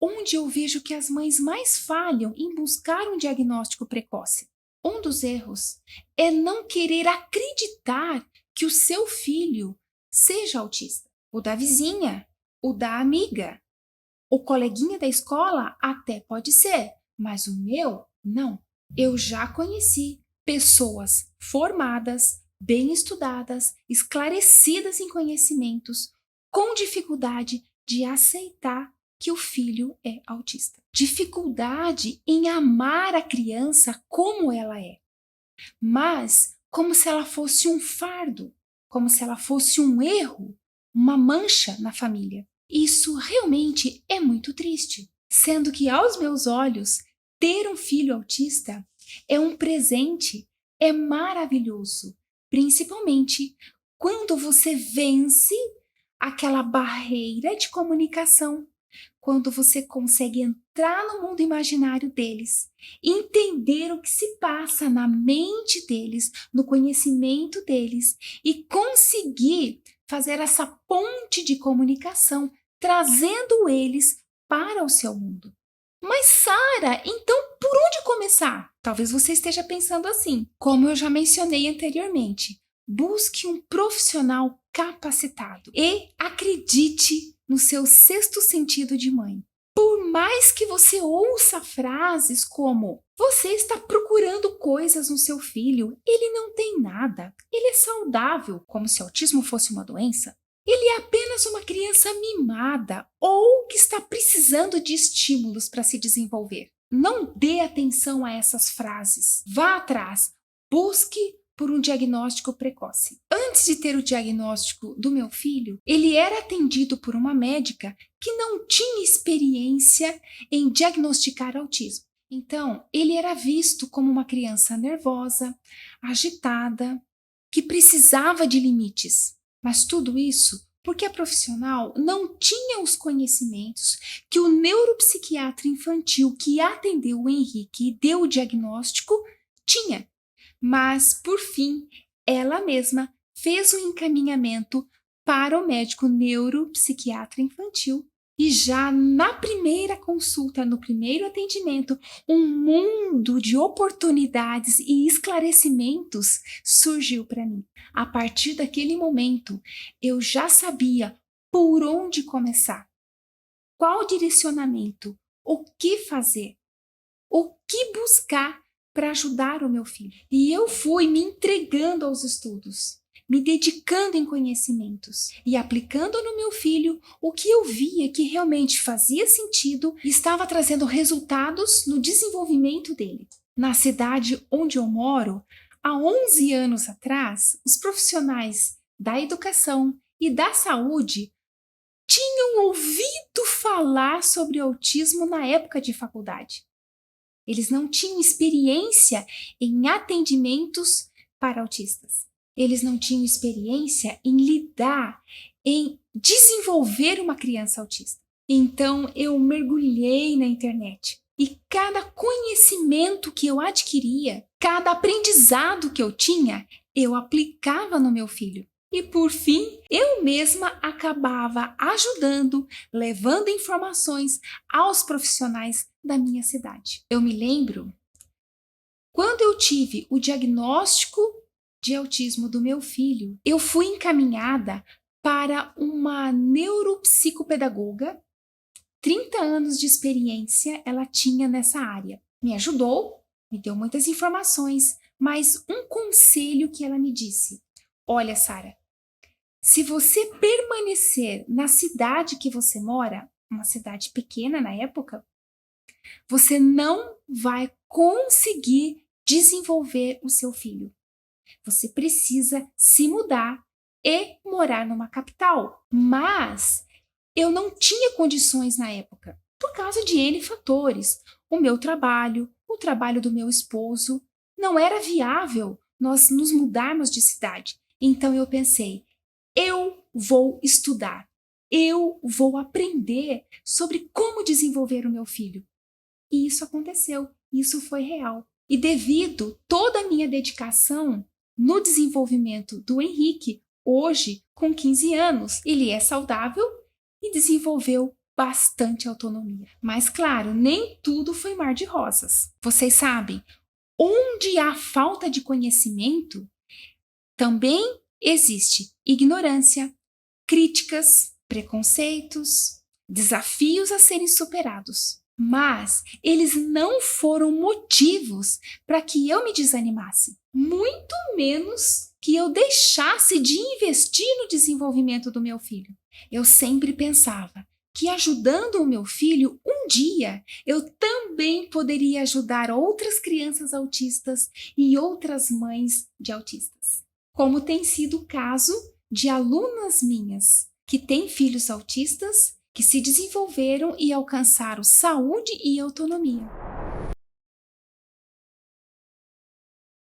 onde eu vejo que as mães mais falham em buscar um diagnóstico precoce. Um dos erros é não querer acreditar que o seu filho seja autista. O da vizinha, o da amiga, o coleguinha da escola até pode ser, mas o meu, não. Eu já conheci pessoas formadas, bem estudadas, esclarecidas em conhecimentos, com dificuldade de aceitar que o filho é autista. Dificuldade em amar a criança como ela é, mas como se ela fosse um fardo, como se ela fosse um erro, uma mancha na família. Isso realmente é muito triste, sendo que aos meus olhos, ter um filho autista é um presente, é maravilhoso, principalmente quando você vence aquela barreira de comunicação, quando você consegue entrar no mundo imaginário deles, entender o que se passa na mente deles, no conhecimento deles e conseguir fazer essa ponte de comunicação, trazendo eles para o seu mundo. Mas, Sara, então por onde começar? Talvez você esteja pensando assim. Como eu já mencionei anteriormente, busque um profissional capacitado e acredite no seu sexto sentido de mãe. Por mais que você ouça frases como: você está procurando coisas no seu filho, ele não tem nada, ele é saudável, como se autismo fosse uma doença. Ele é apenas uma criança mimada ou que está precisando de estímulos para se desenvolver. Não dê atenção a essas frases. Vá atrás. Busque por um diagnóstico precoce. Antes de ter o diagnóstico do meu filho, ele era atendido por uma médica que não tinha experiência em diagnosticar autismo. Então, ele era visto como uma criança nervosa, agitada, que precisava de limites. Mas tudo isso porque a profissional não tinha os conhecimentos que o neuropsiquiatra infantil que atendeu o Henrique e deu o diagnóstico tinha. Mas, por fim, ela mesma fez o encaminhamento para o médico neuropsiquiatra infantil. E já na primeira consulta, no primeiro atendimento, um mundo de oportunidades e esclarecimentos surgiu para mim. A partir daquele momento, eu já sabia por onde começar, qual direcionamento, o que fazer, o que buscar para ajudar o meu filho. E eu fui me entregando aos estudos, me dedicando em conhecimentos e aplicando no meu filho o que eu via que realmente fazia sentido e estava trazendo resultados no desenvolvimento dele. Na cidade onde eu moro, há 11 anos atrás, os profissionais da educação e da saúde tinham ouvido falar sobre autismo na época de faculdade. Eles não tinham experiência em atendimentos para autistas. Eles não tinham experiência em lidar, em desenvolver uma criança autista. Então eu mergulhei na internet e cada conhecimento que eu adquiria, cada aprendizado que eu tinha, eu aplicava no meu filho. E por fim, eu mesma acabava ajudando, levando informações aos profissionais da minha cidade. Eu me lembro, quando eu tive o diagnóstico de autismo do meu filho, eu fui encaminhada para uma neuropsicopedagoga, 30 anos de experiência ela tinha nessa área. Me ajudou, me deu muitas informações, mas um conselho que ela me disse: olha, Sara, se você permanecer na cidade que você mora, uma cidade pequena na época, você não vai conseguir desenvolver o seu filho. Você precisa se mudar e morar numa capital. Mas eu não tinha condições na época, por causa de N fatores. O meu trabalho, o trabalho do meu esposo, não era viável nós nos mudarmos de cidade. Então eu pensei, eu vou estudar, eu vou aprender sobre como desenvolver o meu filho. E isso aconteceu, isso foi real. E devido toda a minha dedicação no desenvolvimento do Henrique, hoje, com 15 anos, ele é saudável e desenvolveu bastante autonomia. Mas, claro, nem tudo foi mar de rosas. Vocês sabem, onde há falta de conhecimento, também existe ignorância, críticas, preconceitos, desafios a serem superados. Mas eles não foram motivos para que eu me desanimasse, muito menos que eu deixasse de investir no desenvolvimento do meu filho. Eu sempre pensava que ajudando o meu filho, um dia eu também poderia ajudar outras crianças autistas e outras mães de autistas. Como tem sido o caso de alunas minhas que têm filhos autistas que se desenvolveram e alcançaram saúde e autonomia.